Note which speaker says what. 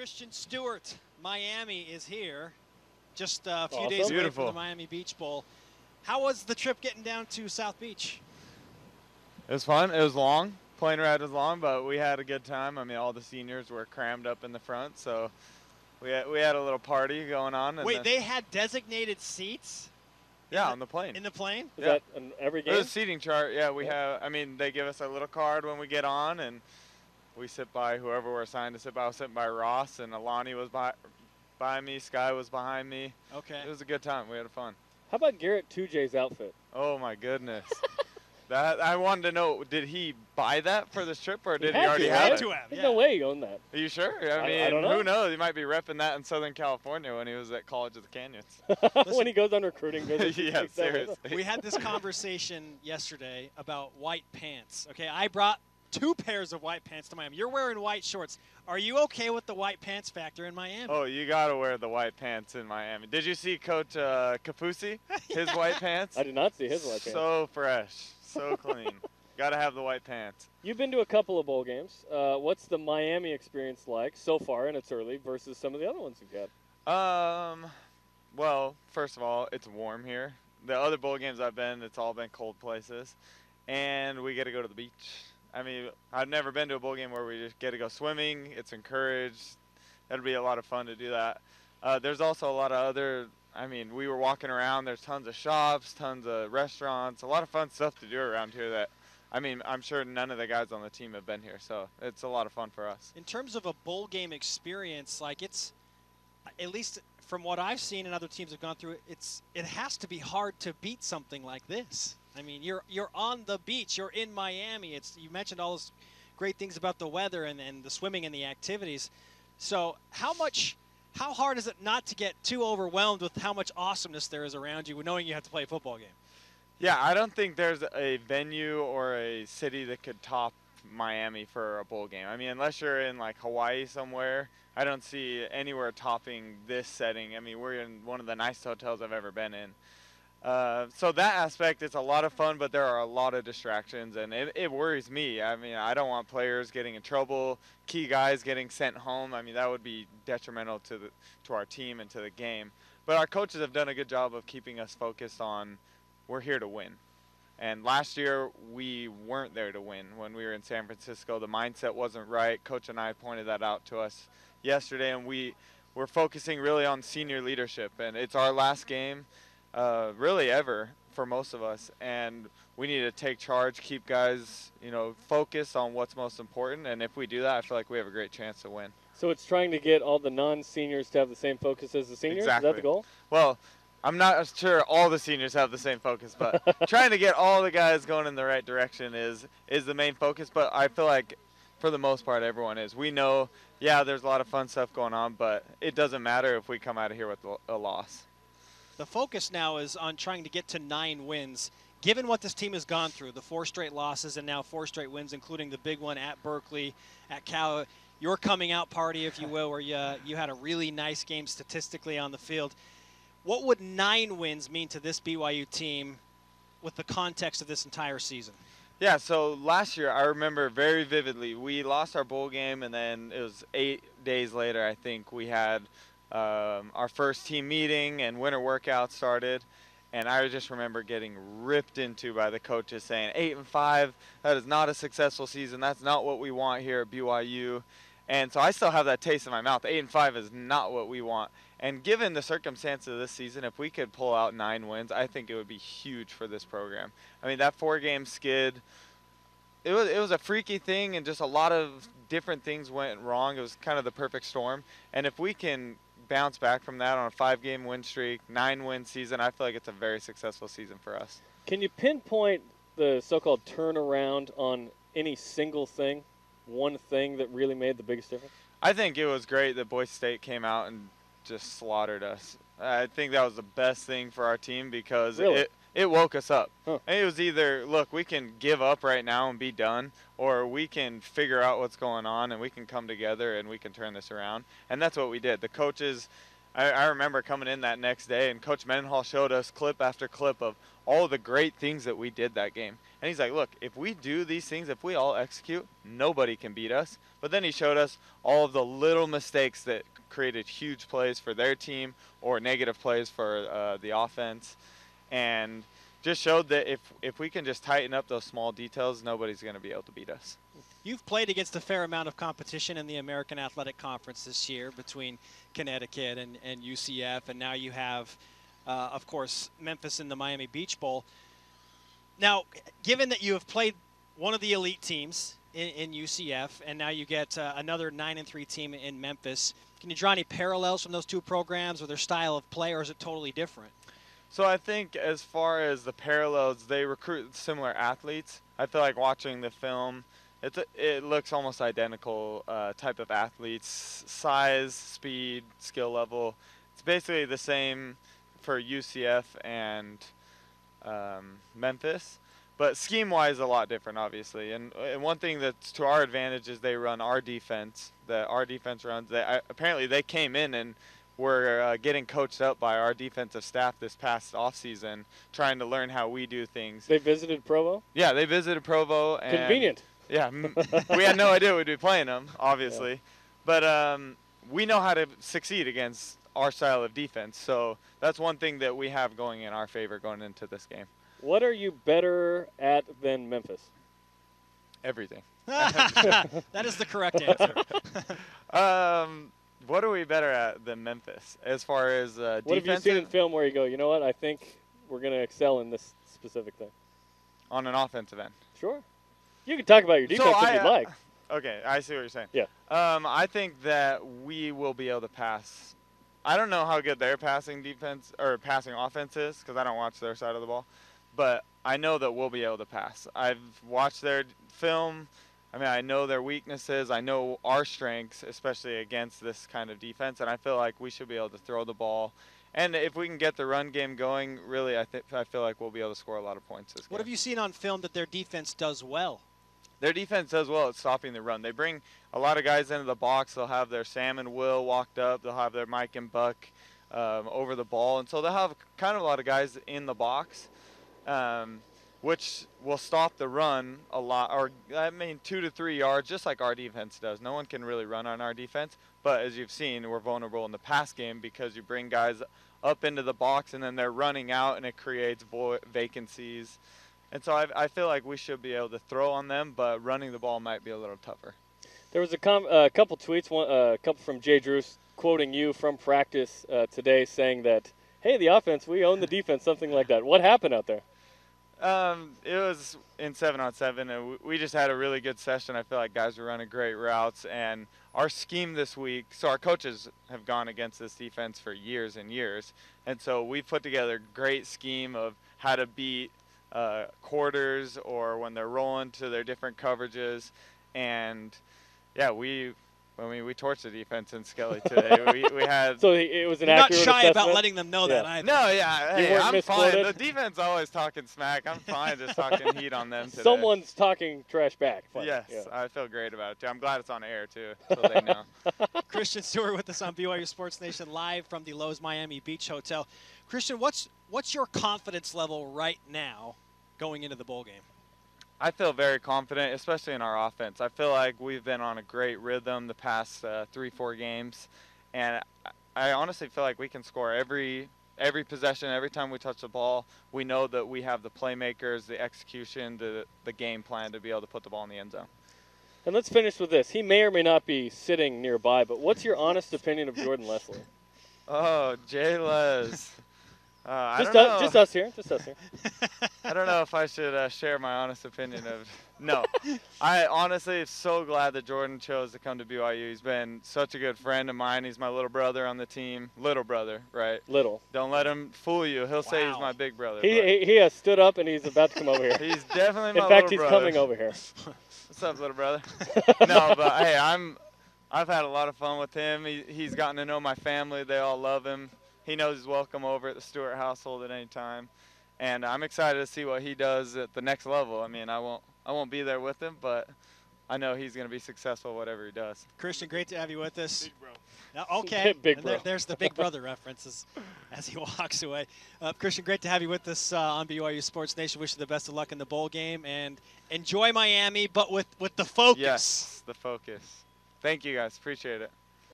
Speaker 1: Christian Stewart, Miami, is here. Just a few days away from the Miami Beach Bowl. How was the trip getting down to South Beach?
Speaker 2: It was fun. It was long. Plane ride was long, but we had a good time. I mean, all the seniors were crammed up in the front, so we had a little party going on. And
Speaker 1: wait, they had designated seats?
Speaker 2: Yeah, on the plane.
Speaker 1: In the plane?
Speaker 3: Is that in every game?
Speaker 2: It was a seating chart. Yeah, we have. I mean, they give us a little card when we get on, and we sit by whoever we're assigned to sit by. I was sitting by Ross, and Alani was by me. Sky was behind me.
Speaker 1: Okay.
Speaker 2: It was a good time. We had fun.
Speaker 3: How about Garrett Tujay's outfit?
Speaker 2: Oh my goodness. That I wanted to know, did he buy that for this trip, or did he already have it?
Speaker 3: There's no way he owned that.
Speaker 2: Are you sure? I mean,
Speaker 3: I don't know.
Speaker 2: Who knows? He might be repping that in Southern California when he was at College of the Canyons.
Speaker 3: When he goes on recruiting visits.
Speaker 2: Yeah, seriously.
Speaker 1: We had this conversation yesterday about white pants. Okay, I brought 2 pairs of white pants to Miami. You're wearing white shorts. Are you okay with the white pants factor in Miami?
Speaker 2: Oh, you got to wear the white pants in Miami. Did you see Coach Kafusi, his white pants?
Speaker 3: I did not see his white pants.
Speaker 2: So fresh, so clean. Got to have the white pants.
Speaker 3: You've been to a couple of bowl games. What's the Miami experience like so far, and it's early, versus some of the other ones you've got?
Speaker 2: Well, first of all, it's warm here. The other bowl games I've been, it's all been cold places. And we get to go to the beach. I mean, I've never been to a bowl game where we just get to go swimming. It's encouraged. That'll be a lot of fun to do that. There's also a lot of other, I mean, we were walking around. There's tons of shops, tons of restaurants, a lot of fun stuff to do around here that, I mean, I'm sure none of the guys on the team have been here, so it's a lot of fun for us.
Speaker 1: In terms of a bowl game experience, like it's, at least from what I've seen and other teams have gone through, it has to be hard to beat something like this. I mean, you're on the beach, you're in Miami. You mentioned all those great things about the weather and the swimming and the activities. So how hard is it not to get too overwhelmed with how much awesomeness there is around you, knowing you have to play a football game?
Speaker 2: Yeah, I don't think there's a venue or a city that could top Miami for a bowl game. I mean, unless you're in like Hawaii somewhere, I don't see anywhere topping this setting. I mean, we're in one of the nicest hotels I've ever been in. So that aspect, it's a lot of fun, but there are a lot of distractions, and it worries me. I mean, I don't want players getting in trouble, key guys getting sent home. I mean, that would be detrimental to our team and to the game. But our coaches have done a good job of keeping us focused on we're here to win. And last year, we weren't there to win. When we were in San Francisco, the mindset wasn't right. Coach and I pointed that out to us yesterday, and we're focusing really on senior leadership. And it's our last game, really ever, for most of us. And we need to take charge, keep guys, focused on what's most important. And if we do that, I feel like we have a great chance to win.
Speaker 3: So it's trying to get all the non-seniors to have the same focus as the seniors?
Speaker 2: Exactly.
Speaker 3: Is that the goal?
Speaker 2: Well, I'm not sure all the seniors have the same focus, but trying to get all the guys going in the right direction is the main focus. But I feel like, for the most part, everyone is. We know, yeah, there's a lot of fun stuff going on, but it doesn't matter if we come out of here with a loss.
Speaker 1: The focus now is on trying to get to 9 wins. Given what this team has gone through, the 4 straight losses and now 4 straight wins, including the big one at Berkeley, at Cal, your coming out party, if you will, where you had a really nice game statistically on the field. What would 9 wins mean to this BYU team with the context of this entire season?
Speaker 2: Yeah, so last year I remember very vividly. We lost our bowl game, and then it was 8 days later, I think, we had our first team meeting and winter workout started. And I just remember getting ripped into by the coaches saying, 8-5, that is not a successful season. That's not what we want here at BYU. And so I still have that taste in my mouth. 8-5 is not what we want. And given the circumstances of this season, if we could pull out 9 wins, I think it would be huge for this program. I mean, that 4-game skid, it was a freaky thing, and just a lot of different things went wrong. It was kind of the perfect storm. And if we can bounce back from that on a 5-game win streak, 9-win season, I feel like it's a very successful season for us.
Speaker 3: Can you pinpoint the so-called turnaround on any single thing, one thing that really made the biggest difference?
Speaker 2: I think it was great that Boise State came out and just slaughtered us. I think that was the best thing for our team because it woke us up.
Speaker 3: Huh.
Speaker 2: And it was either, look, we can give up right now and be done, or we can figure out what's going on and we can come together and we can turn this around. And that's what we did. The coaches I remember coming in that next day, and Coach Mendenhall showed us clip after clip of all the great things that we did that game. And he's like, look, if we do these things, if we all execute, nobody can beat us. But then he showed us all of the little mistakes that created huge plays for their team or negative plays for the offense. And just showed that if we can just tighten up those small details, nobody's going to be able to beat us.
Speaker 1: You've played against a fair amount of competition in the American Athletic Conference this year between Connecticut and UCF, and now you have, of course, Memphis in the Miami Beach Bowl. Now, given that you have played one of the elite teams in UCF, and now you get another 9-3 team in Memphis, can you draw any parallels from those two programs or their style of play, or is it totally different?
Speaker 2: So I think as far as the parallels, they recruit similar athletes. I feel like watching the film, it looks almost identical type of athletes, size, speed, skill level. It's basically the same for UCF and Memphis, but scheme-wise a lot different, obviously. And one thing that's to our advantage is they run our defense. Our defense runs. Apparently they came in and were getting coached up by our defensive staff this past offseason, trying to learn how we do things.
Speaker 3: They visited Provo?
Speaker 2: Yeah, they visited Provo. And
Speaker 3: convenient.
Speaker 2: Yeah, we had no idea we'd be playing them, obviously. Yeah. But we know how to succeed against our style of defense. So that's one thing that we have going in our favor going into this game.
Speaker 3: What are you better at than Memphis?
Speaker 2: Everything.
Speaker 1: That is the correct answer.
Speaker 2: What are we better at than Memphis as far as defense?
Speaker 3: What have you seen in film where you go, you know what, I think we're going to excel in this specific thing?
Speaker 2: On an offensive end.
Speaker 3: Sure. You can talk about your defense if you'd like.
Speaker 2: Okay, I see what you're saying.
Speaker 3: Yeah.
Speaker 2: I think that we will be able to pass. I don't know how good their passing defense or passing offense is because I don't watch their side of the ball, but I know that we'll be able to pass. I've watched their film. I mean, I know their weaknesses. I know our strengths, especially against this kind of defense, and I feel like we should be able to throw the ball. And if we can get the run game going, really, I feel like we'll be able to score a lot of points this game.
Speaker 1: What have you seen on film that their defense does well?
Speaker 2: Their defense does well at stopping the run. They bring a lot of guys into the box. They'll have their Sam and Will walked up. They'll have their Mike and Buck over the ball. And so they'll have kind of a lot of guys in the box, which will stop the run a lot, or 2 to 3 yards, just like our defense does. No one can really run on our defense. But as you've seen, we're vulnerable in the pass game because you bring guys up into the box and then they're running out and it creates vacancies. And so I feel like we should be able to throw on them, but running the ball might be a little tougher.
Speaker 3: There was a couple tweets, a couple from Jay Drews quoting you from practice today saying that, hey, the offense, we own the defense, something like that. What happened out there?
Speaker 2: It was in 7-on-7, and we just had a really good session. I feel like guys were running great routes, and our scheme this week, so our coaches have gone against this defense for years and years, and so we put together a great scheme of how to beat quarters or when they're rolling to their different coverages. And yeah, we torched the defense in Skelly today. we had.
Speaker 3: So it was an
Speaker 1: You're
Speaker 3: accurate
Speaker 1: not shy
Speaker 3: assessment?
Speaker 1: about letting them know that either.
Speaker 2: No, yeah, hey, I'm
Speaker 3: misquoted?
Speaker 2: fine. The defense always talking smack. I'm fine just talking heat on them today.
Speaker 3: Someone's talking trash back. Fine.
Speaker 2: Yes,
Speaker 3: yeah.
Speaker 2: I feel great about it too. I'm glad it's on air too, so they know.
Speaker 1: Christian Stewart with us on BYU Sports Nation live from the Lowe's Miami Beach Hotel. Christian, what's your confidence level right now going into the bowl game?
Speaker 2: I feel very confident, especially in our offense. I feel like we've been on a great rhythm the past 3-4 games, and I honestly feel like we can score every possession, every time we touch the ball. We know that we have the playmakers, the execution, the game plan to be able to put the ball in the end zone.
Speaker 3: And let's finish with this. He may or may not be sitting nearby, but what's your honest opinion of Jordan Leslie?
Speaker 2: Oh, Jay Les.
Speaker 3: Just us here.
Speaker 2: I don't know if I should share my honest opinion of. No, I honestly am so glad that Jordan chose to come to BYU. He's been such a good friend of mine. He's my little brother on the team. Little brother, right?
Speaker 3: Little.
Speaker 2: Don't let him fool you. He'll say he's my big brother.
Speaker 3: He has stood up and he's about to come over here.
Speaker 2: He's definitely my little brother.
Speaker 3: In fact, he's coming over here.
Speaker 2: What's up, little brother? No, but hey, I've had a lot of fun with him. He's gotten to know my family. They all love him. He knows he's welcome over at the Stewart household at any time, and I'm excited to see what he does at the next level. I mean, I won't be there with him, but I know he's going to be successful whatever he does.
Speaker 1: Christian, great to have you with us.
Speaker 2: Big bro.
Speaker 1: Okay.
Speaker 3: Big bro.
Speaker 1: There's the Big Brother references as he walks away. Christian, great to have you with us on BYU Sports Nation. Wish you the best of luck in the bowl game and enjoy Miami, but with the focus.
Speaker 2: Yes, the focus. Thank you guys. Appreciate it.